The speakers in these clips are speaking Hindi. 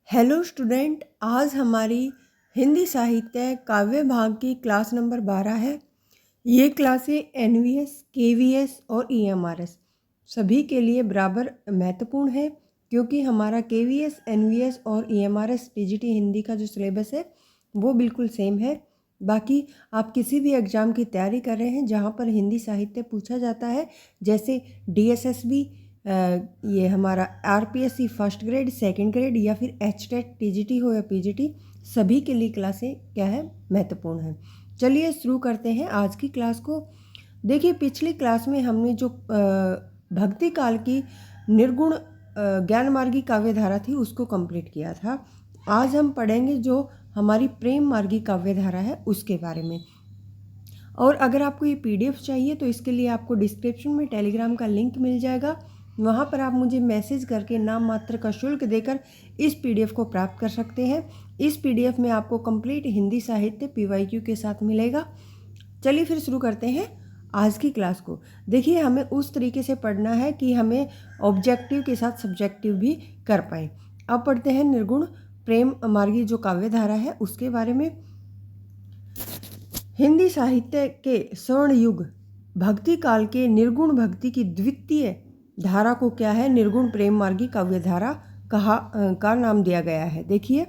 हेलो स्टूडेंट, आज हमारी हिंदी साहित्य काव्य भाग की क्लास नंबर 12 है। ये क्लासें एनवीएस, केवीएस और ईएमआरएस सभी के लिए बराबर महत्वपूर्ण है, क्योंकि हमारा केवीएस, एनवीएस और ईएमआरएस टीजीटी हिंदी का जो सिलेबस है वो बिल्कुल सेम है। बाकी आप किसी भी एग्ज़ाम की तैयारी कर रहे हैं जहाँ पर हिंदी साहित्य पूछा जाता है, जैसे डीएसएसबी, ये हमारा RPSC first grade, second grade या फिर एचटेट टीजीटी हो या पीजीटी, सभी के लिए क्लासें क्या है, महत्वपूर्ण है। चलिए शुरू करते हैं आज की क्लास को। देखिए, पिछली क्लास में हमने जो भक्ति काल की निर्गुण ज्ञान मार्गी काव्य धारा थी उसको कंप्लीट किया था। आज हम पढ़ेंगे जो हमारी प्रेम मार्गी काव्य धारा है उसके बारे में। और अगर आपको ये पीडीएफ चाहिए तो इसके लिए आपको डिस्क्रिप्शन में टेलीग्राम का लिंक मिल जाएगा, वहाँ पर आप मुझे मैसेज करके नाम मात्र का शुल्क देकर इस पीडीएफ को प्राप्त कर सकते हैं। इस पीडीएफ में आपको कंप्लीट हिंदी साहित्य पीवाईक्यू के साथ मिलेगा। चलिए फिर शुरू करते हैं आज की क्लास को। देखिए, हमें उस तरीके से पढ़ना है कि हमें ऑब्जेक्टिव के साथ सब्जेक्टिव भी कर पाएँ। अब पढ़ते हैं निर्गुण प्रेम मार्गी जो काव्य धारा है उसके बारे में। हिंदी साहित्य के स्वर्ण युग भक्ति काल के निर्गुण भक्ति की द्वितीय धारा को क्या है, निर्गुण प्रेम मार्गी काव्य धारा का नाम दिया गया है। देखिए,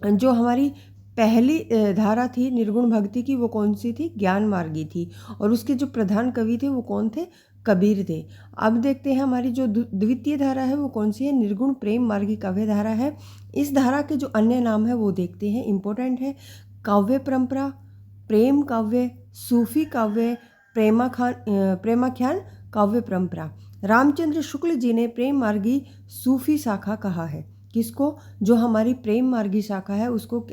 जो हमारी पहली धारा थी निर्गुण भक्ति की वो कौन सी थी, ज्ञान मार्गी थी, और उसके जो प्रधान कवि थे वो कौन थे, कबीर थे। अब देखते हैं हमारी जो द्वितीय धारा है वो कौन सी है, निर्गुण प्रेम मार्गी काव्य धारा है। इस धारा के जो अन्य नाम है वो देखते हैं, इम्पोर्टेंट है। काव्य परंपरा, प्रेम काव्य, सूफी काव्य, प्रेमाख्यान काव्य परंपरा। रामचंद्र शुक्ल जी ने प्रेम मार्गी सूफी शाखा कहा है। किसको, जो हमारी प्रेम मार्गी शाखा है उसको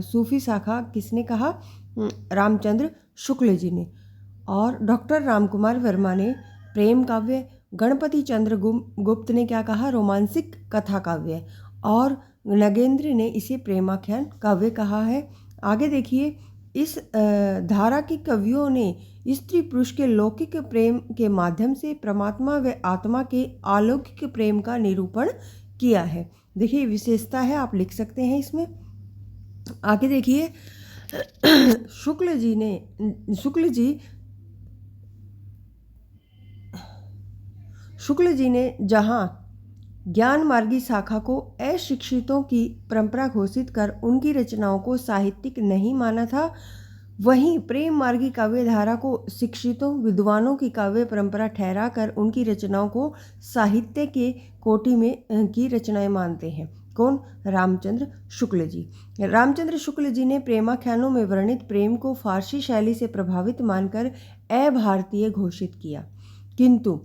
सूफी शाखा किसने कहा, रामचंद्र शुक्ल जी ने। और डॉक्टर रामकुमार वर्मा ने प्रेम काव्य, गणपति चंद्र गुप्त ने क्या कहा, रोमांसिक कथा काव्य, और नगेंद्र ने इसे प्रेमाख्यान काव्य कहा है। आगे देखिए, इस धारा के कवियों ने स्त्री पुरुष के लौकिक प्रेम के माध्यम से परमात्मा व आत्मा के अलौकिक प्रेम का निरूपण किया है। देखिए, विशेषता है, आप लिख सकते हैं इसमें। आगे देखिए, शुक्ल जी ने जहाँ ज्ञान मार्गी शाखा को अशिक्षितों की परंपरा घोषित कर उनकी रचनाओं को साहित्यिक नहीं माना था, वहीं प्रेम मार्गी काव्य धारा को शिक्षितों विद्वानों की काव्य परंपरा ठहरा कर उनकी रचनाओं को साहित्य के कोटि में की रचनाएं मानते हैं। कौन, रामचंद्र शुक्ल जी। रामचंद्र शुक्ल जी ने प्रेमाख्यानों में वर्णित प्रेम को फारसी शैली से प्रभावित मानकर अभारतीय घोषित किया, किंतु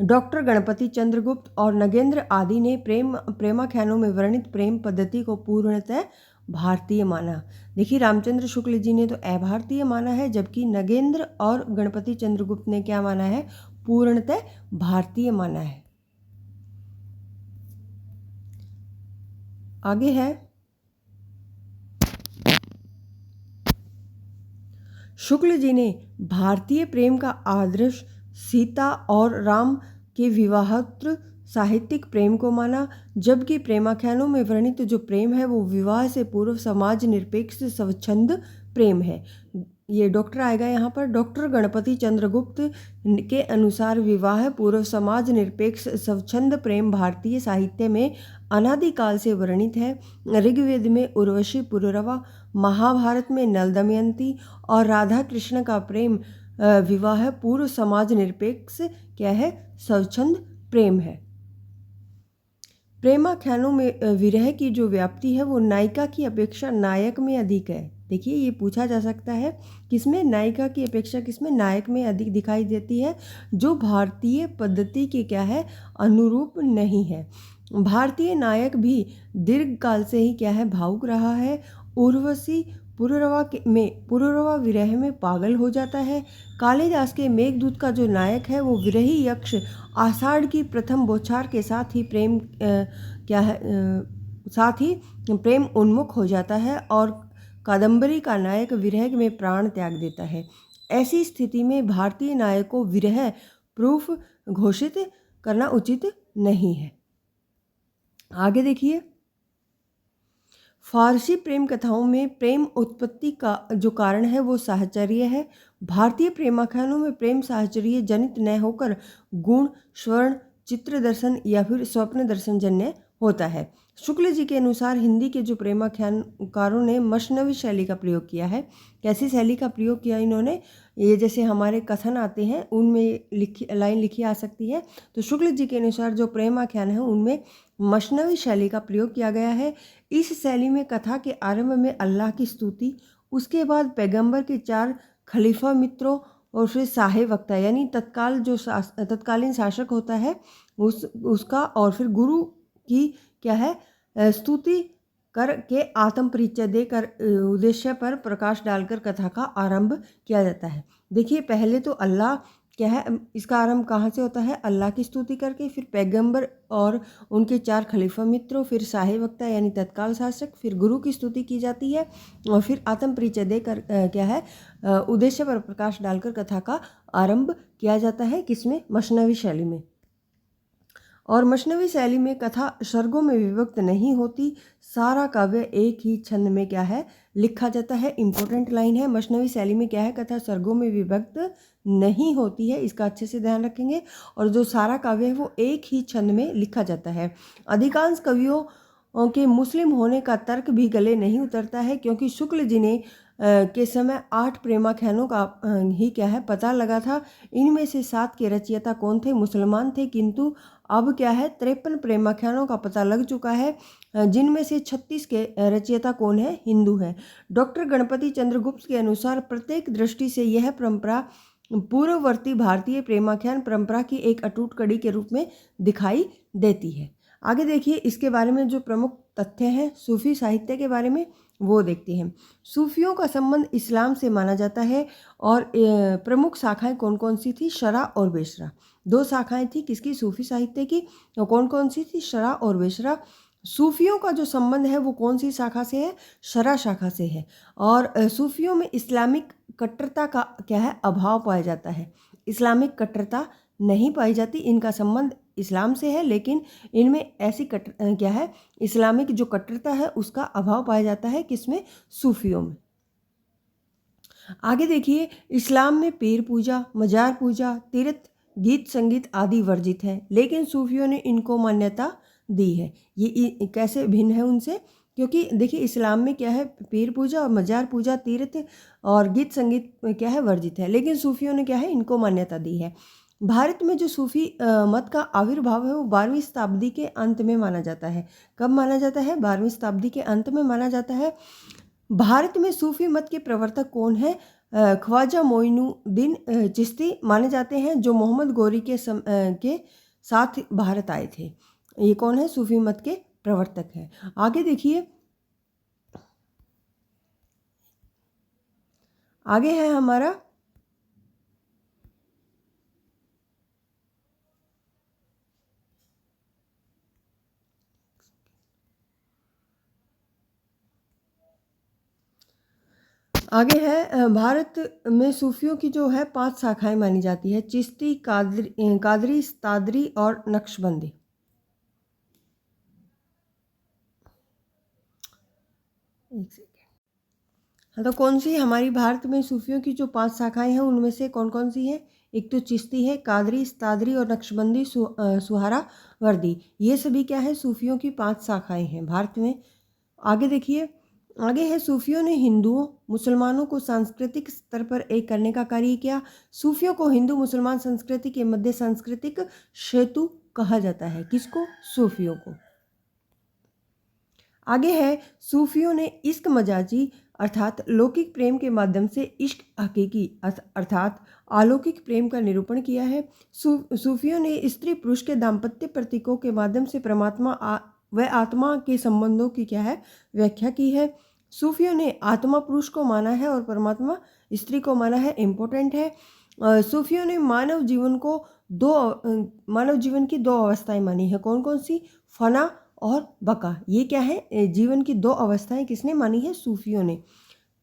डॉक्टर गणपति चंद्रगुप्त और नगेंद्र आदि ने प्रेमाख्यानों में वर्णित प्रेम पद्धति को पूर्णतः भारतीय माना। देखिए, रामचंद्र शुक्ल जी ने तो अभारतीय माना है, जबकि नगेंद्र और गणपति चंद्रगुप्त ने क्या माना है, पूर्णतः भारतीय माना है। आगे है, शुक्ल जी ने भारतीय प्रेम का आदर्श सीता और राम के विवाहोत्तर साहित्यिक प्रेम को माना, जबकि प्रेमाख्यानों में वर्णित जो प्रेम है वो विवाह से पूर्व समाज निरपेक्ष स्वच्छंद प्रेम है। ये डॉक्टर आएगा यहाँ पर। डॉक्टर गणपति चंद्रगुप्त के अनुसार विवाह पूर्व समाज निरपेक्ष स्वच्छंद प्रेम भारतीय साहित्य में अनादिकाल से वर्णित है। ऋग्वेद में उर्वशी पुरुरवा, महाभारत में नल दमयंती और राधा कृष्ण का प्रेम विवाह पूर्व समाज निरपेक्ष क्या है, स्वच्छंद प्रेम है। प्रेमाख्यानों में विरह की जो व्याप्ति है वो नायिका की अपेक्षा नायक में अधिक है। देखिए, ये पूछा जा सकता है, किसमें, नायिका की अपेक्षा किसमें, नायक में अधिक दिखाई देती है, जो भारतीय पद्धति के क्या है, अनुरूप नहीं है। भारतीय नायक भी दीर्घ काल से ही क्या है, भावुक रहा है। उर्वशी पुरुरवा विरह में पागल हो जाता है। कालिदास के मेघदूत का जो नायक है वो विरही यक्ष आषाढ़ की प्रथम बौछार के साथ ही प्रेम उन्मुख हो जाता है, और कादम्बरी का नायक विरह में प्राण त्याग देता है। ऐसी स्थिति में भारतीय नायक को विरह प्रूफ घोषित करना उचित नहीं है। आगे देखिए, फारसी प्रेम कथाओं में प्रेम उत्पत्ति का जो कारण है वो साहचर्य है। भारतीय प्रेमाख्यानों में प्रेम साहचर्य जनित न होकर गुण, स्वर्ण, चित्र दर्शन या फिर स्वप्न दर्शन जन्य होता है। शुक्ल जी के अनुसार हिंदी के जो प्रेमाख्यानकारों ने मशनवी शैली का प्रयोग किया है। कैसी शैली का प्रयोग किया इन्होंने? ये जैसे हमारे कथन आते हैं उनमें लाइन लिखी आ सकती है। तो शुक्ल जी के अनुसार जो प्रेमाख्यान है उनमें मशनवी शैली का प्रयोग किया गया है। इस शैली में कथा के आरंभ में अल्लाह की स्तुति, उसके बाद पैगंबर के 4 खलीफा मित्रों और फिर साहे वक्ता यानी तत्काल जो तत्कालीन शासक होता है उसका और फिर गुरु की क्या है स्तुति कर के आत्म परिचय देकर उद्देश्य पर प्रकाश डालकर कथा का आरंभ किया जाता है। देखिए, पहले तो अल्लाह क्या है, इसका आरंभ कहाँ से होता है? अल्लाह की स्तुति करके, फिर पैगंबर और उनके 4 खलीफा मित्रों, फिर साहे वक्ता यानी तत्काल शासक, फिर गुरु की स्तुति की जाती है और फिर आत्म परिचय देकर क्या है उद्देश्य पर प्रकाश डालकर कथा का आरंभ किया जाता है। किसमें? मशनवी शैली में। और मशनवी शैली में कथा सर्गों में विभक्त नहीं होती, सारा काव्य एक ही छंद में क्या है लिखा जाता है। इंपॉर्टेंट लाइन है, मशनवी शैली में क्या है, कथा सर्गों में विभक्त नहीं होती है, इसका अच्छे से ध्यान रखेंगे। और जो सारा काव्य है वो एक ही छंद में लिखा जाता है। अधिकांश कवियों के मुस्लिम होने का तर्क भी गले नहीं उतरता है, क्योंकि शुक्ल जी ने के समय 8 प्रेमाख्यानों का ही क्या है पता लगा था। इनमें से 7 के रचयिता कौन थे? मुसलमान थे, किंतु अब क्या है 53 प्रेमाख्यानों का पता लग चुका है, जिनमें से 36 के रचयिता कौन है? हिंदू हैं। डॉक्टर गणपति चंद्रगुप्त के अनुसार प्रत्येक दृष्टि से यह परंपरा पूर्ववर्ती भारतीय प्रेमाख्यान परंपरा की एक अटूट कड़ी के रूप में दिखाई देती है। आगे देखिए, इसके बारे में जो प्रमुख तथ्य हैं सूफी साहित्य के बारे में वो देखते हैं। सूफियों का संबंध इस्लाम से माना जाता है और प्रमुख शाखाएं कौन कौन सी थी? शरा और बेशरा। 2 शाखाएं थी किसकी? सूफी साहित्य की। और कौन कौन सी थी? शरा और बेशरा। सूफियों का जो संबंध है वो कौन सी शाखा से है? शरा शाखा से है। और सूफियों में इस्लामिक कट्टरता का क्या है अभाव पाया जाता है। इस्लामिक कट्टरता नहीं पाई जाती, इनका संबंध इस्लाम से है, लेकिन इनमें ऐसी क्या है इस्लामिक जो कट्टरता है उसका अभाव पाया जाता है। किसमें? सूफियों में। आगे देखिए, इस्लाम में पीर पूजा, मजार पूजा, तीर्थ, गीत संगीत आदि वर्जित है, लेकिन सूफियों ने इनको मान्यता दी है। ये कैसे भिन्न है उनसे? क्योंकि देखिए, इस्लाम में क्या है पीर पूजा और मजार पूजा, तीर्थ और गीत संगीत क्या है वर्जित है, लेकिन सूफियों ने क्या है इनको मान्यता दी है। भारत में जो सूफी मत का आविर्भाव है वो 12वीं शताब्दी के अंत में माना जाता है। कब माना जाता है? 12वीं शताब्दी के अंत में माना जाता है। भारत में सूफी मत के प्रवर्तक कौन है? ख्वाजा मोइनुद्दीन चिश्ती माने जाते हैं, जो मोहम्मद गौरी के साथ भारत आए थे। ये कौन है? सूफी मत के प्रवर्तक हैं। आगे देखिए, आगे है हमारा आगे है भारत में सूफियों की जो है 5 शाखाएं मानी जाती है। चिश्ती, कादरी, तादरी और नक्शबंदी। एक सेकेंड। हाँ, तो कौन सी हमारी भारत में सूफियों की जो 5 शाखाएं हैं उनमें से कौन कौन सी हैं? एक तो चिश्ती है, कादरी, तादरी और नक्शबंदी, सुहारा वर्दी। ये सभी क्या है सूफियों की 5 शाखाएं हैं भारत में। आगे देखिए, आगे है सूफियों ने हिंदुओं मुसलमानों को सांस्कृतिक स्तर पर एक करने का कार्य किया। सूफियों को हिंदू मुसलमान संस्कृति के मध्य सांस्कृतिक सेतु कहा जाता है। किसको? सूफियों को। आगे है सूफियों ने इश्क मजाजी अर्थात लौकिक प्रेम के माध्यम से इश्क हकीकी अर्थात अलौकिक प्रेम का निरूपण किया है। सूफियों ने स्त्री पुरुष के दाम्पत्य प्रतीकों के माध्यम से परमात्मा व आत्मा के संबंधों की क्या है व्याख्या की है। सूफियों ने आत्मा पुरुष को माना है और परमात्मा स्त्री को माना है। इम्पोर्टेंट है। सूफियों ने मानव जीवन की 2 अवस्थाएं मानी है। कौन कौन सी? फना और बका। ये क्या है जीवन की 2 अवस्थाएं किसने मानी है? सूफियों ने।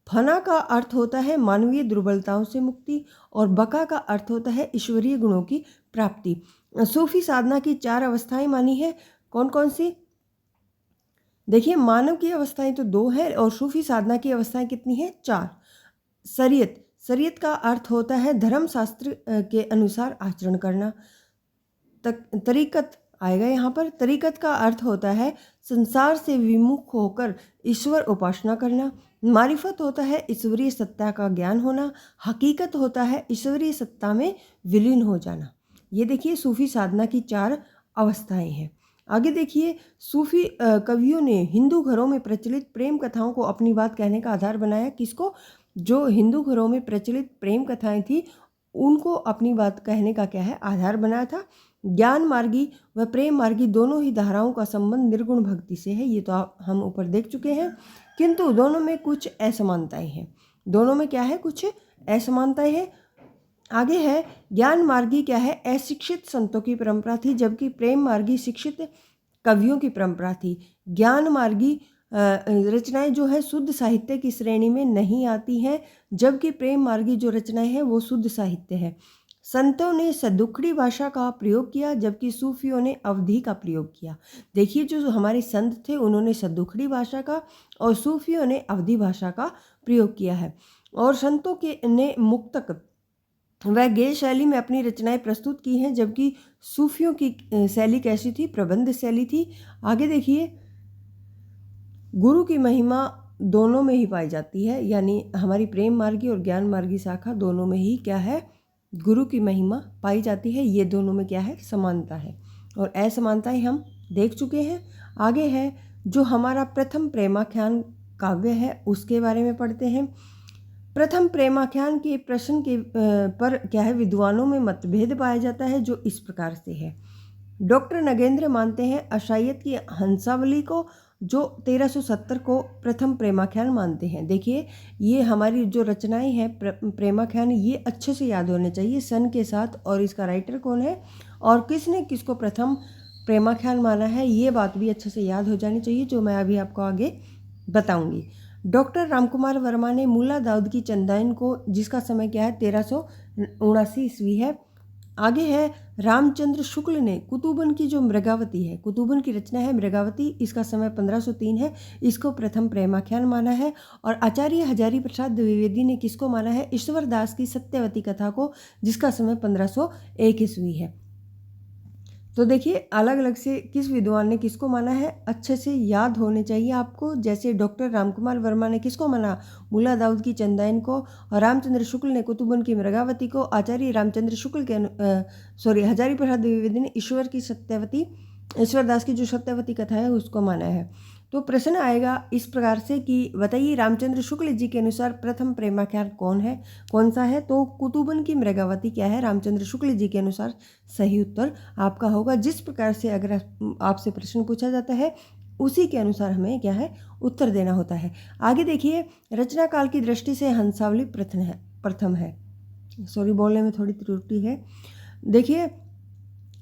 फना का अर्थ होता है मानवीय दुर्बलताओं से मुक्ति और बका का अर्थ होता है ईश्वरीय गुणों की प्राप्ति। सूफी साधना की 4 अवस्थाएं मानी है। कौन कौन सी? देखिए मानव की अवस्थाएं तो 2 हैं और सूफी साधना की अवस्थाएं कितनी हैं? 4। शरीयत का अर्थ होता है धर्मशास्त्र के अनुसार आचरण करना। तरीकत आएगा यहाँ पर। तरीकत का अर्थ होता है संसार से विमुख होकर ईश्वर उपासना करना। मारिफत होता है ईश्वरीय सत्ता का ज्ञान होना। हकीकत होता है ईश्वरीय सत्ता में विलीन हो जाना। ये देखिए सूफी साधना की 4 अवस्थाएं हैं। आगे देखिए सूफी कवियों ने हिंदू घरों में प्रचलित प्रेम कथाओं को अपनी बात कहने का आधार बनाया। किसको? जो हिंदू घरों में प्रचलित प्रेम कथाएं थी उनको अपनी बात कहने का क्या है? आधार बनाया था। ज्ञान मार्गी व प्रेम मार्गी दोनों ही धाराओं का संबंध निर्गुण भक्ति से है। ये तो हम ऊपर देख चुके हैं, किंतु दोनों में कुछ असमानताएं हैं। दोनों में क्या है? कुछ असमानताएं हैं। आगे है ज्ञान मार्गी क्या है? अशिक्षित संतों की परंपरा थी, जबकि प्रेम मार्गी शिक्षित कवियों की परंपरा थी। ज्ञान मार्गी रचनाएं जो है शुद्ध साहित्य की श्रेणी में नहीं आती हैं, जबकि प्रेम मार्गी जो रचनाएं हैं वो शुद्ध साहित्य है। संतों ने सदुखड़ी भाषा का प्रयोग किया, जबकि सूफियों ने अवधी का प्रयोग किया। देखिए जो हमारे संत थे उन्होंने सदुखड़ी भाषा का और सूफियों ने अवधी भाषा का प्रयोग किया है। और संतों के ने मुक्तक वह गेय शैली में अपनी रचनाएं प्रस्तुत की हैं, जबकि सूफियों की शैली कैसी थी? प्रबंध शैली थी। आगे देखिए गुरु की महिमा दोनों में ही पाई जाती है, यानी हमारी प्रेम मार्गी और ज्ञान मार्गी शाखा दोनों में ही क्या है? गुरु की महिमा पाई जाती है। ये दोनों में क्या है? समानता है। और असमानताएं हम देख चुके हैं। आगे है जो हमारा प्रथम प्रेमाख्यान काव्य है उसके बारे में पढ़ते हैं। प्रथम प्रेमाख्यान के प्रश्न के पर क्या है? विद्वानों में मतभेद पाया जाता है, जो इस प्रकार से है। डॉक्टर नगेंद्र मानते हैं अशायत की हंसावली को, जो 1370 को प्रथम प्रेमाख्यान मानते हैं। देखिए ये हमारी जो रचनाएं हैं प्रेमाख्यान, ये अच्छे से याद होने चाहिए सन के साथ, और इसका राइटर कौन है और किसने किसको प्रथम प्रेमाख्यान माना है, ये बात भी अच्छे से याद हो जानी चाहिए, जो मैं अभी आपको आगे बताऊंगी। डॉक्टर रामकुमार वर्मा ने मुल्ला दाऊद की चंदाइन को, जिसका समय क्या है? 1379 ईस्वी है। आगे है रामचंद्र शुक्ल ने कुतुबन की जो मृगावती है, कुतुबन की रचना है मृगावती, इसका समय 1503 है, इसको प्रथम प्रेमाख्यान माना है। और आचार्य हजारी प्रसाद द्विवेदी ने किसको माना है? ईश्वर दास की सत्यवती कथा को, जिसका समय 1501 ईस्वी है। तो देखिए अलग अलग से किस विद्वान ने किसको माना है अच्छे से याद होने चाहिए आपको। जैसे डॉक्टर रामकुमार वर्मा ने किसको माना? मुल्ला दाऊद की चंदाइन को। और रामचंद्र शुक्ल ने कुतुबन की मृगावती को। आचार्य रामचंद्र शुक्ल के हजारी प्रसाद द्विवेदी ने ईश्वर दास की जो सत्यवती कथा है उसको माना है। तो प्रश्न आएगा इस प्रकार से कि बताइए रामचंद्र शुक्ल जी के अनुसार प्रथम प्रेमाख्यान कौन सा है? तो कुतुबन की मृगावती क्या है रामचंद्र शुक्ल जी के अनुसार? सही उत्तर आपका होगा। जिस प्रकार से अगर आपसे प्रश्न पूछा जाता है उसी के अनुसार हमें क्या है उत्तर देना होता है। आगे देखिए रचना काल की दृष्टि से हंसावली प्रथम है। सॉरी बोलने में थोड़ी त्रुटि है। देखिए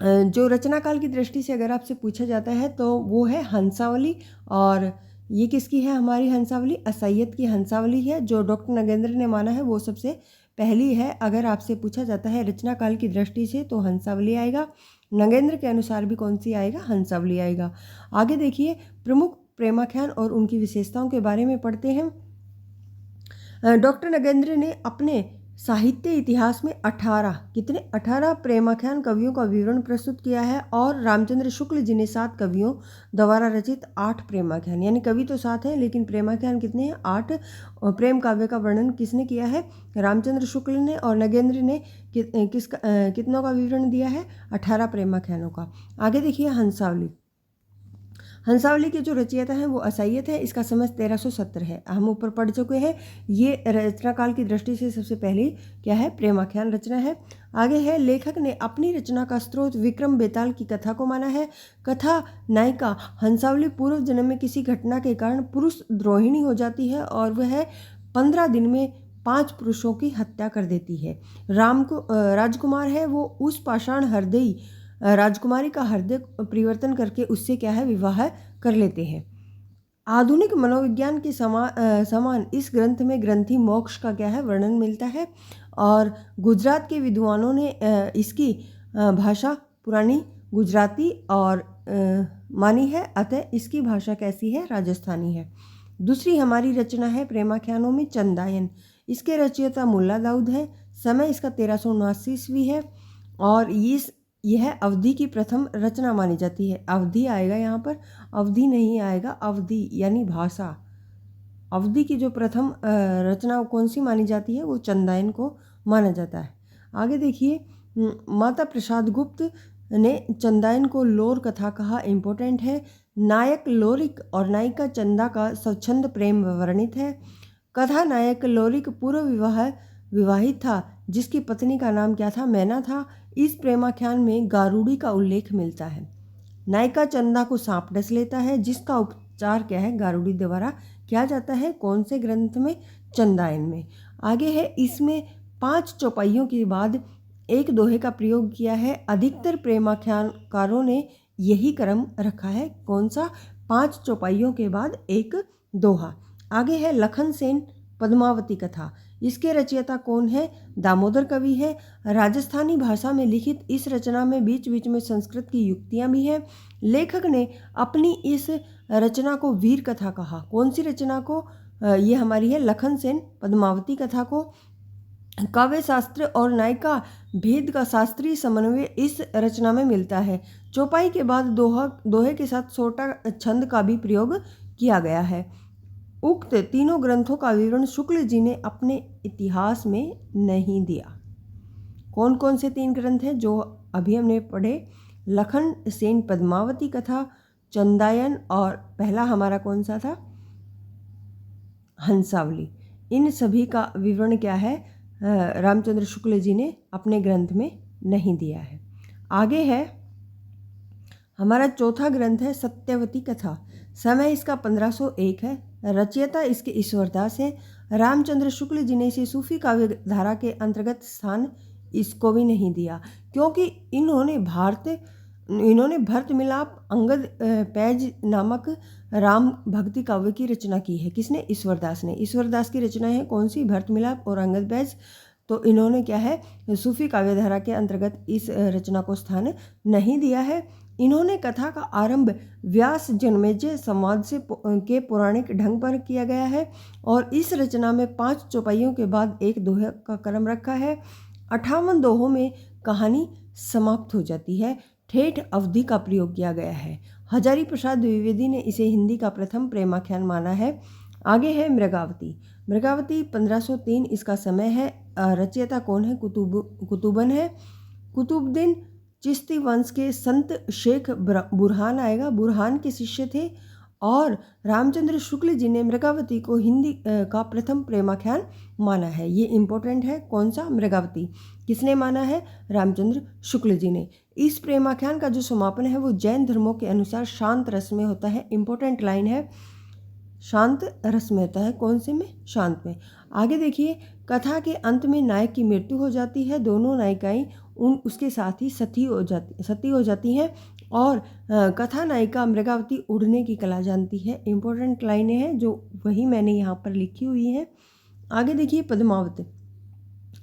जो रचना काल की दृष्टि से अगर आपसे पूछा जाता है तो वो है हंसावली। और ये किसकी है हमारी हंसावली? असाइयत की हंसावली है। जो डॉक्टर नगेंद्र ने माना है वो सबसे पहली है। अगर आपसे पूछा जाता है रचना काल की दृष्टि से तो हंसावली आएगा। नगेंद्र के अनुसार भी कौन सी आएगा? हंसावली आएगा। आगे देखिए प्रमुख प्रेमाख्यान और उनकी विशेषताओं के बारे में पढ़ते हैं। डॉक्टर नगेंद्र ने अपने साहित्य इतिहास में 18 प्रेमाख्यान कवियों का विवरण प्रस्तुत किया है। और रामचंद्र शुक्ल जी ने 7 कवियों द्वारा रचित 8 प्रेमाख्यान, यानी कवि तो 7 हैं लेकिन प्रेमाख्यान कितने हैं? 8। प्रेम काव्य का वर्णन किसने किया है? रामचंद्र शुक्ल ने। और नगेंद्र ने कितनों का विवरण दिया है? 18 प्रेमाख्यानों का। आगे देखिए हंसावली के जो रचयिता हैं वो असाइयत है। इसका समय 1370 है, हम ऊपर पढ़ चुके हैं। ये रचना काल की दृष्टि से सबसे पहली क्या है? प्रेमाख्यान रचना है। आगे है लेखक ने अपनी रचना का स्रोत विक्रम बेताल की कथा को माना है। कथा नायिका हंसावली पूर्व जन्म में किसी घटना के कारण पुरुष द्रोहिणी हो जाती है और वह 15 दिन में 5 पुरुषों की हत्या कर देती है। राजकुमार है वो उस पाषाण हृदयी राजकुमारी का हृदय परिवर्तन करके उससे क्या है? विवाह कर लेते हैं। आधुनिक मनोविज्ञान के समान इस ग्रंथ में ग्रंथि मोक्ष का क्या है? वर्णन मिलता है। और गुजरात के विद्वानों ने इसकी भाषा पुरानी गुजराती और मानी है, अतः इसकी भाषा कैसी है? राजस्थानी है। दूसरी हमारी रचना है प्रेमाख्यानों में चंदायन। इसके रचयिता मुल्ला दाऊद है। समय इसका 1379 ईस्वी है और यह अवधि की प्रथम रचना मानी जाती है। अवधि आएगा यहाँ पर, अवधि नहीं आएगा, अवधि यानी भाषा। अवधि की जो प्रथम रचना कौन सी मानी जाती है? वो चंदायन को माना जाता है। आगे देखिए, माता प्रसाद गुप्त ने चंदायन को लोर कथा कहा, इम्पोर्टेंट है। नायक लोरिक और नायिका चंदा का स्वच्छंद प्रेम वर्णित है। कथा नायक लोरिक पूर्व विवाहित था, जिसकी पत्नी का नाम क्या था? मैना था। इस प्रेमाख्यान में गारुड़ी का उल्लेख मिलता है। नायिका चंदा को सांप डस लेता है, जिसका उपचार क्या है? गारुड़ी द्वारा किया जाता है। कौन से ग्रंथ में? चंदायन में। आगे है, इसमें 5 चौपाइयों के बाद एक दोहे का प्रयोग किया है। अधिकतर प्रेमाख्यानकारों ने यही क्रम रखा है। कौन सा? 5 चौपाइयों के बाद एक दोहा। आगे है लखन सेन पद्मावती कथा। इसके रचयिता कौन है? दामोदर कवि है। राजस्थानी भाषा में लिखित इस रचना में बीच बीच में संस्कृत की युक्तियाँ भी हैं। लेखक ने अपनी इस रचना को वीर कथा कहा। कौन सी रचना को? ये हमारी है लखन सेन पद्मावती कथा को। काव्य शास्त्र और नायिका भेद का शास्त्रीय समन्वय इस रचना में मिलता है। चौपाई के बाद दोहे के साथ सोटा छंद का भी प्रयोग किया गया है। उक्त तीनों ग्रंथों का विवरण शुक्ल जी ने अपने इतिहास में नहीं दिया। कौन कौन से 3 ग्रंथ हैं जो अभी हमने पढ़े? लखन सेन पद्मावती कथा, चंदायन और पहला हमारा कौन सा था? हंसावली। इन सभी का विवरण क्या है? रामचंद्र शुक्ल जी ने अपने ग्रंथ में नहीं दिया है। आगे है हमारा चौथा ग्रंथ है सत्यवती कथा। समय इसका 1501 है। रचयिता इसके ईश्वरदास है। रामचंद्र शुक्ल जी ने इसे सूफी काव्य धारा के अंतर्गत स्थान इसको भी नहीं दिया, क्योंकि इन्होंने भरत मिलाप अंगद पैज नामक राम भक्ति काव्य की रचना की है। किसने? ईश्वरदास ने। ईश्वरदास की रचना है कौन सी? भरत मिलाप और अंगद पैज। तो इन्होंने क्या है? सूफी काव्य धारा के अंतर्गत इस रचना को स्थान नहीं दिया है। इन्होंने कथा का आरंभ व्यास जन्मेजय संवाद से के पौराणिक ढंग पर किया गया है और इस रचना में 5 चौपाइयों के बाद एक दोहे का क्रम रखा है। 58 दोहों में कहानी समाप्त हो जाती है। ठेठ अवधि का प्रयोग किया गया है। हजारी प्रसाद द्विवेदी ने इसे हिंदी का प्रथम प्रेमाख्यान माना है। आगे है मृगावती। मृगावती 1503 इसका समय है। रचयिता कौन है? कुतुबन है। कुतुबुद्दीन चिश्ती वंश के संत शेख बुरहान आएगा। बुरहान के शिष्य थे और रामचंद्र शुक्ल जी ने मृगावती को हिंदी का प्रथम प्रेमाख्यान माना है। ये इम्पोर्टेंट है। कौन सा? मृगावती। किसने माना है? रामचंद्र शुक्ल जी ने। इस प्रेमाख्यान का जो समापन है वो जैन धर्मों के अनुसार शांत रस में होता है। इम्पोर्टेंट लाइन है, शांत रस में होता है। कौन से में? शांत में। आगे देखिए, कथा के अंत में नायक की मृत्यु हो जाती है। दोनों नायिकाएं उसके साथ ही सती हो जाती हैं और कथा नायिका मृगावती उड़ने की कला जानती है। इम्पोर्टेंट लाइनें हैं जो वही मैंने यहाँ पर लिखी हुई हैं। आगे देखिए, पद्मावत।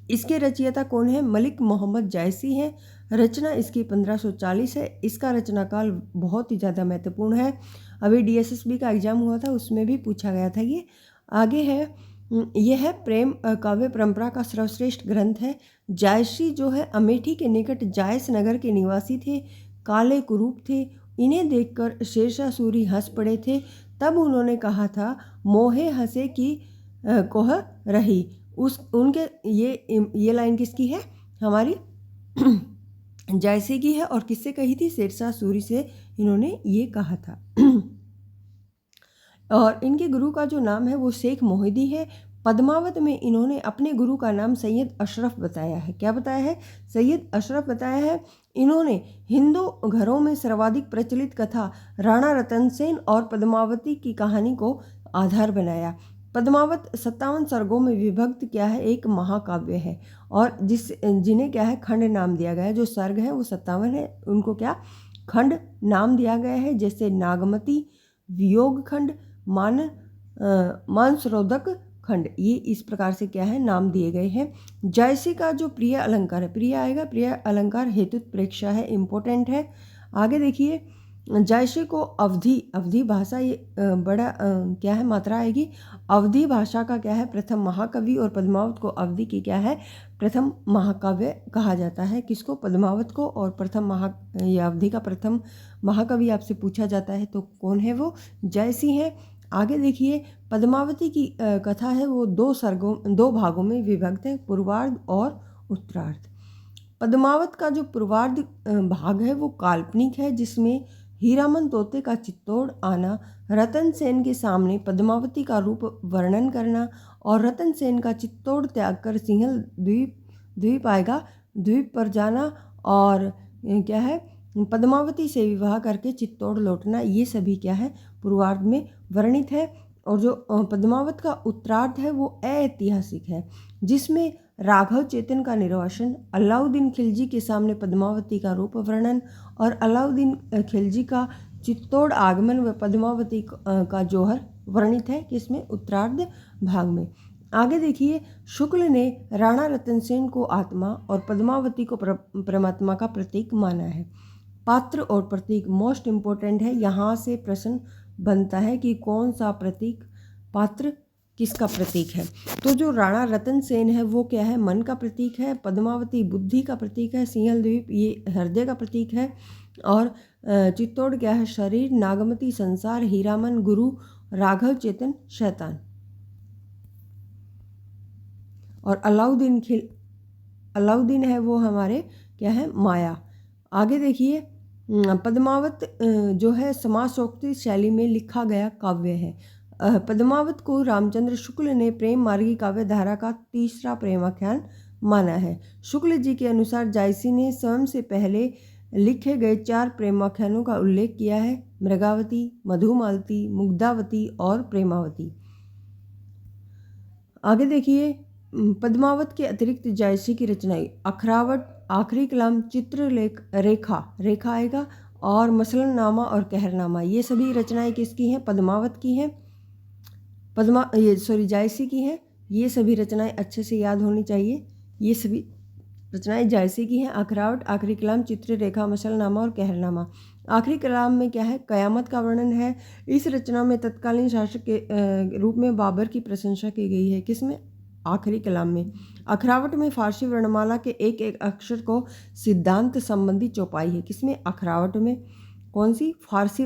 इसके रचयिता कौन है? मलिक मोहम्मद जायसी हैं। रचना इसकी 1540 है। इसका रचना काल बहुत ही ज़्यादा महत्वपूर्ण है। अभी DSSB का एग्जाम हुआ था, उसमें भी पूछा गया था ये। आगे है, यह प्रेम काव्य परंपरा का सर्वश्रेष्ठ ग्रंथ है। जायसी जो है अमेठी के निकट जायस नगर के निवासी थे। काले कुरूप थे। इन्हें देखकर शेरशाह सूरी हंस पड़े थे। तब उन्होंने कहा था, मोहे हंसे की कोह रही। उनके ये लाइन किसकी है? हमारी जायसी की है। और किससे कही थी? शेरशाह सूरी से इन्होंने ये कहा था। और इनके गुरु का जो नाम है वो शेख मोहिदी है। पद्मावत में इन्होंने अपने गुरु का नाम सैयद अशरफ बताया है। क्या बताया है? सैयद अशरफ बताया है। इन्होंने हिंदू घरों में सर्वाधिक प्रचलित कथा राणा रतन सेन और पद्मावती की कहानी को आधार बनाया। पद्मावत 57 सर्गों में विभक्त क्या है? एक महाकाव्य है और जिन्हें क्या है? खंड नाम दिया गया है। जो सर्ग है वो 57 है, उनको क्या? खंड नाम दिया गया है। जैसे नागमती, वियोग खंड, मानसरोधक खंड, ये इस प्रकार से क्या है? नाम दिए गए हैं। जायसी का जो प्रिय अलंकार है, प्रिय आएगा, प्रिय अलंकार हेतु प्रेक्षा है, इम्पोर्टेंट है। आगे देखिए, जायसी को अवधी भाषा, ये बड़ा क्या है मात्रा आएगी, अवधी भाषा का क्या है प्रथम महाकवि, और पद्मावत को अवधी की क्या है प्रथम महाकाव्य कहा जाता है। किसको? पद्मावत को। और ये अवधी का प्रथम महाकवि आपसे पूछा जाता है तो कौन है वो? जायसी है। आगे देखिए, पद्मावती की कथा है वो दो भागों में विभक्त है, पूर्वार्ध और उत्तरार्ध। पद्मावत का जो पूर्वार्ध भाग है वो काल्पनिक है, जिसमें हीरामन तोते का चित्तौड़ आना, रतन सेन के सामने पद्मावती का रूप वर्णन करना, और रतन सेन का चित्तौड़ त्याग कर सिंहल द्वीप पर जाना, और क्या है पद्मावती से विवाह करके चित्तौड़ लौटना, ये सभी क्या है पूर्वार्ध में वर्णित है। और जो पद्मावत का उत्तरार्ध है वो ऐतिहासिक है, जिसमें राघव चेतन का निर्वासन, अलाउद्दीन खिलजी के सामने पद्मावती का रूप वर्णन, और अलाउद्दीन खिलजी का चित्तौड़ आगमन व पद्मावती का जौहर वर्णित है, किसमें? उत्तरार्ध भाग में। आगे देखिए, शुक्ल ने राणा रतन सेन को आत्मा और पद्मावती को परमात्मा का प्रतीक माना है। पात्र और प्रतीक मोस्ट इम्पोर्टेंट है। यहाँ से प्रश्न बनता है कि कौन सा प्रतीक पात्र किसका प्रतीक है। तो जो राणा रतन सेन है वो क्या है? मन का प्रतीक है। पद्मावती बुद्धि का प्रतीक है। सिंहल द्वीप ये हृदय का प्रतीक है। और चित्तौड़ क्या है? शरीर। नागमती संसार। हीरामन गुरु। राघव चेतन शैतान। और अलाउद्दीन है वो हमारे क्या है? माया। आगे देखिए, पद्मावत जो है समासोक्ति शैली में लिखा गया काव्य है। पद्मावत को रामचंद्र शुक्ल ने प्रेम मार्गी काव्य धारा का तीसरा प्रेमाख्यान माना है। शुक्ल जी के अनुसार जायसी ने स्वयं से पहले लिखे गए 4 प्रेमाख्यानों का उल्लेख किया है: मृगावती, मधुमालती, मुग्धावती और प्रेमावती। आगे देखिए, पद्मावत के अतिरिक्त जायसी की रचनाएं अखरावट, आखिरी कलाम, चित्रलेख, रेखा आएगा, और मसलनामा और कहरनामा, ये सभी रचनाएं किसकी हैं? पद्मावत की हैं। जायसी की हैं। ये सभी रचनाएं अच्छे से याद होनी चाहिए। ये सभी रचनाएं जायसी की हैं। अखरावट, आखिरी कलाम, चित्ररेखा, मसलनामा और कहरनामा। आखिरी कलाम में क्या है? कयामत का वर्णन है। इस रचना में तत्कालीन शासक के रूप में बाबर की प्रशंसा की गई है। किसमें? आखिरी कलाम में। अखरावट में फारसी वर्णमाला के एक एक अक्षर को सिद्धांत संबंधी चौपाई है। किसमें? अखरावट में। कौन सी? फारसी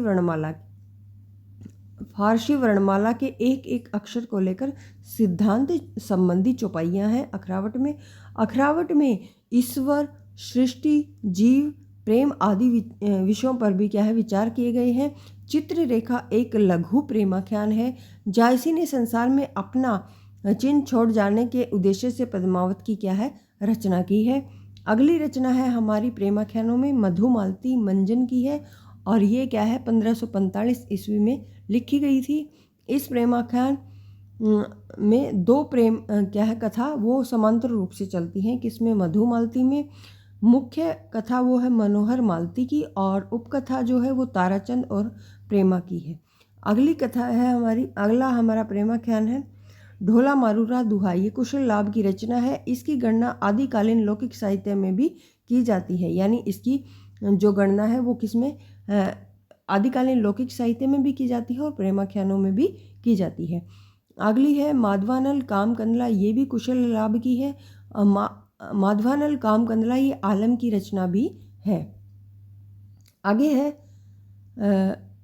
वर्णमाला के एक एक अक्षर को लेकर सिद्धांत संबंधी चौपाइयाँ हैं अखरावट में। अखरावट में ईश्वर, सृष्टि, जीव, प्रेम आदि विषयों पर भी क्या है? विचार किए गए हैं। चित्ररेखा एक लघु प्रेमाख्यान है। जायसी ने संसार में अपना चिन्ह छोड़ जाने के उद्देश्य से पद्मावत की क्या है? रचना की है। अगली रचना है हमारी प्रेमाख्यानों में मधुमालती मंजन की है, और ये क्या है? 1545 ईस्वी में लिखी गई थी। इस प्रेमाख्यान में 2 प्रेम क्या है कथा वो समांतर रूप से चलती हैं। किसमें? मधुमालती में। मुख्य कथा वो है मनोहर मालती की, और उपकथा जो है वो ताराचंद और प्रेमा की है। अगला हमारा प्रेमाख्यान है ढोला मारूरा दुहा। ये कुशल लाभ की रचना है। इसकी गणना आदिकालीन लौकिक साहित्य में भी की जाती है। यानी इसकी जो गणना है वो किसमें? आदिकालीन लौकिक साहित्य में भी की जाती है और प्रेमाख्यानों में भी की जाती है। अगली है माधवानल कामकंदला। ये भी कुशल लाभ की है। माधवानल कामकंदला ये आलम की रचना भी है। आगे है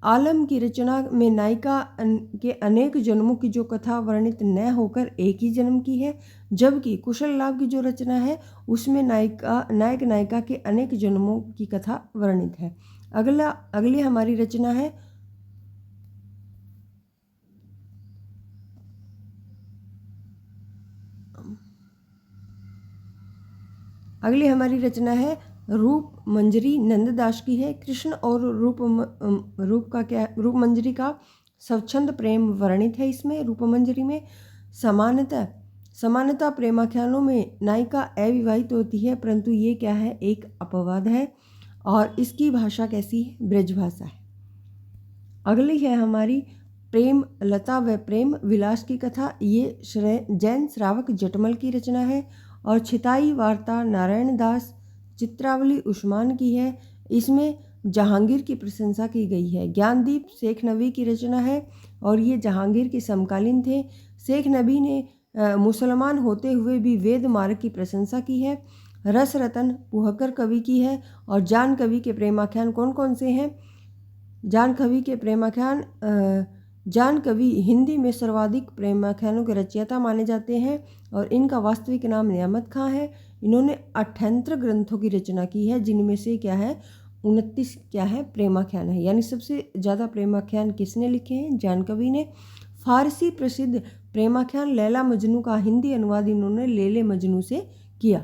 आलम की रचना में नायिका के अनेक जन्मों की जो कथा वर्णित न होकर एक ही जन्म की है, जबकि कुशल लाभ की जो रचना है उसमें नायक नायिका के अनेक जन्मों की कथा वर्णित है। अगली हमारी रचना है रूप मंजरी। नंददास की है। कृष्ण और रूप मंजरी का स्वच्छंद प्रेम वर्णित है इसमें। रूप मंजरी में समानता प्रेमाख्यानों में नायिका अविवाहित होती है, परंतु ये क्या है? एक अपवाद है, और इसकी भाषा कैसी है? ब्रज भाषा है। अगली है हमारी प्रेम लता व प्रेम विलास की कथा। ये जैन श्रावक जटमल की रचना है। और छिताई वार्ता नारायण दास चित्रावली उस्मान की है। इसमें जहांगीर की प्रशंसा की गई है। ज्ञानदीप शेख नबी की रचना है और ये जहांगीर के समकालीन थे। शेख नबी ने मुसलमान होते हुए भी वेद मार्ग की प्रशंसा की है। रस रतन पुहकर कवि की है। और जान कवि के प्रेमाख्यान कौन कौन से हैं? जान कवि के प्रेमाख्यान जान कवि हिंदी में सर्वाधिक प्रेमाख्यानों के रचयिता माने जाते हैं और इनका वास्तविक नाम नियामत खां है। इन्होंने 78 ग्रंथों की रचना की है, जिनमें से क्या है 29 क्या है प्रेमाख्यान है। यानी सबसे ज़्यादा प्रेमाख्यान किसने लिखे हैं? जान कवि ने। फारसी प्रसिद्ध प्रेमाख्यान लैला मजनू का हिंदी अनुवाद इन्होंने लेले मजनू से किया।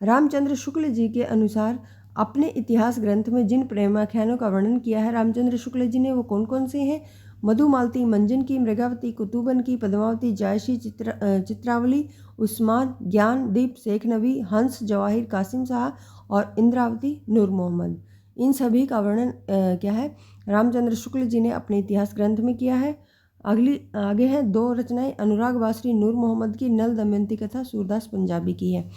रामचंद्र शुक्ल जी के अनुसार अपने इतिहास ग्रंथ में जिन प्रेमाख्यानों का वर्णन किया है रामचंद्र शुक्ल जी ने, वो कौन कौन से हैं? मधुमालती, मंजन की, मृगावती, कुतुबन की, पद्मावती, जायसी, चित्रावली, उस्मान, ज्ञान दीप, शेख नबी, हंस, जवाहिर, कासिम शाह और इंद्रावती नूर मोहम्मद। इन सभी का वर्णन क्या है रामचंद्र शुक्ल जी ने अपने इतिहास ग्रंथ में किया है। आगे हैं 2 रचनाएं अनुराग बासरी नूर मोहम्मद की नल दमयंती कथा सूरदास पंजाबी की है।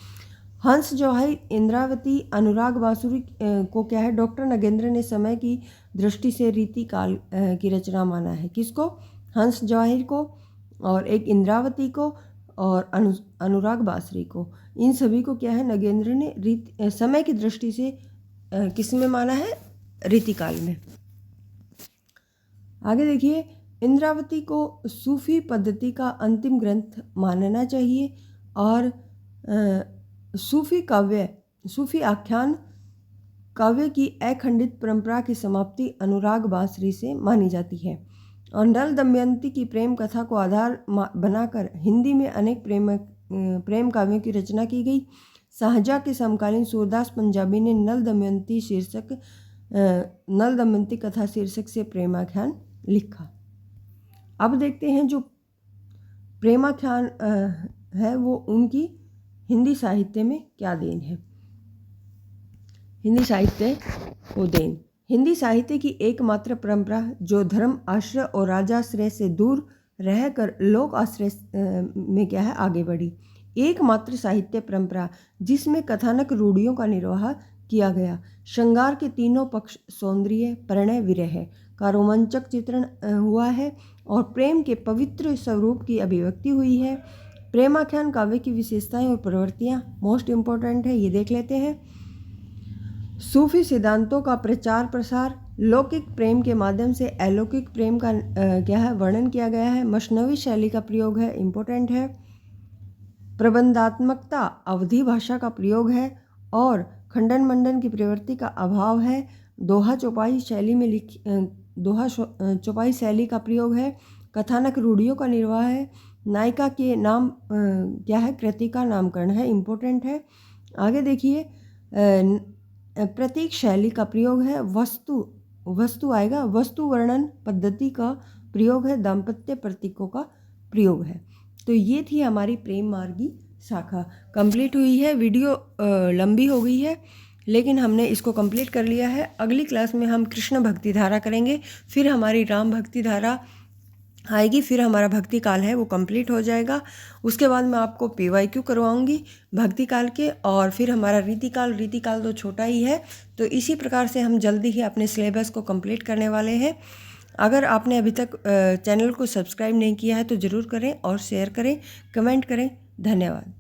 हंस, जवाहिर, इंद्रावती, अनुराग बासुरी को क्या है डॉक्टर नगेंद्र ने समय की दृष्टि से रीति काल की रचना माना है। किसको? हंस जवाहिर को, और एक इंद्रावती को और अनुराग बासरी को। इन सभी को क्या है नगेंद्र ने समय की दृष्टि से किस में माना है? रीतिकाल में। आगे देखिए, इंद्रावती को सूफी पद्धति का अंतिम ग्रंथ मानना चाहिए और सूफी आख्यान काव्य की अखंडित परंपरा की समाप्ति अनुराग बासरी से मानी जाती है। और नल दमयंती की प्रेम कथा को आधार बनाकर हिंदी में अनेक प्रेम काव्यों की रचना की गई। शाहजहाँ के समकालीन सूरदास पंजाबी ने नल दमयंती कथा शीर्षक से प्रेमाख्यान लिखा। अब देखते हैं जो प्रेमाख्यान है वो उनकी हिंदी साहित्य में क्या देन है। हिंदी साहित्य को देन। हिंदी साहित्य की एकमात्र परंपरा जो धर्म आश्रय और राजाश्रय से दूर रहकर लोक आश्रय में क्या है आगे बढ़ी। एकमात्र साहित्य परंपरा जिसमें कथानक रूढ़ियों का निर्वाह किया गया। श्रृंगार के तीनों पक्ष सौंदर्य, प्रणय, विरह का रोमांचक चित्रण हुआ है और प्रेम के पवित्र स्वरूप की अभिव्यक्ति हुई है। प्रेमाख्यान काव्य की विशेषताएं और प्रवृत्तियां मोस्ट इम्पोर्टेंट है, ये देख लेते हैं। सूफी सिद्धांतों का प्रचार प्रसार, लौकिक प्रेम के माध्यम से अलौकिक प्रेम का क्या है वर्णन किया गया है। मशनवी शैली का प्रयोग है, इम्पोर्टेंट है। प्रबंधात्मकता, अवधी भाषा का प्रयोग है और खंडन मंडन की प्रवृत्ति का अभाव है। दोहा चौपाई शैली का प्रयोग है। कथानक रूढ़ियों का निर्वाह है। नायिका के नाम क्या है कृति का नामकरण है, इम्पोर्टेंट है। आगे देखिए, प्रतीक शैली का प्रयोग है। वस्तु आएगा, वस्तु वर्णन पद्धति का प्रयोग है। दाम्पत्य प्रतीकों का प्रयोग है। तो ये थी हमारी प्रेम मार्गी शाखा, कंप्लीट हुई है। वीडियो लंबी हो गई है लेकिन हमने इसको कंप्लीट कर लिया है। अगली क्लास में हम कृष्ण भक्ति धारा करेंगे, फिर हमारी राम भक्ति धारा आएगी, फिर हमारा भक्ति काल है वो कंप्लीट हो जाएगा। उसके बाद मैं आपको PYQ करवाऊंगी भक्ति काल के, और फिर हमारा रीतिकाल तो छोटा ही है। तो इसी प्रकार से हम जल्दी ही अपने सिलेबस को कंप्लीट करने वाले हैं। अगर आपने अभी तक चैनल को सब्सक्राइब नहीं किया है तो ज़रूर करें और शेयर करें, कमेंट करें। धन्यवाद।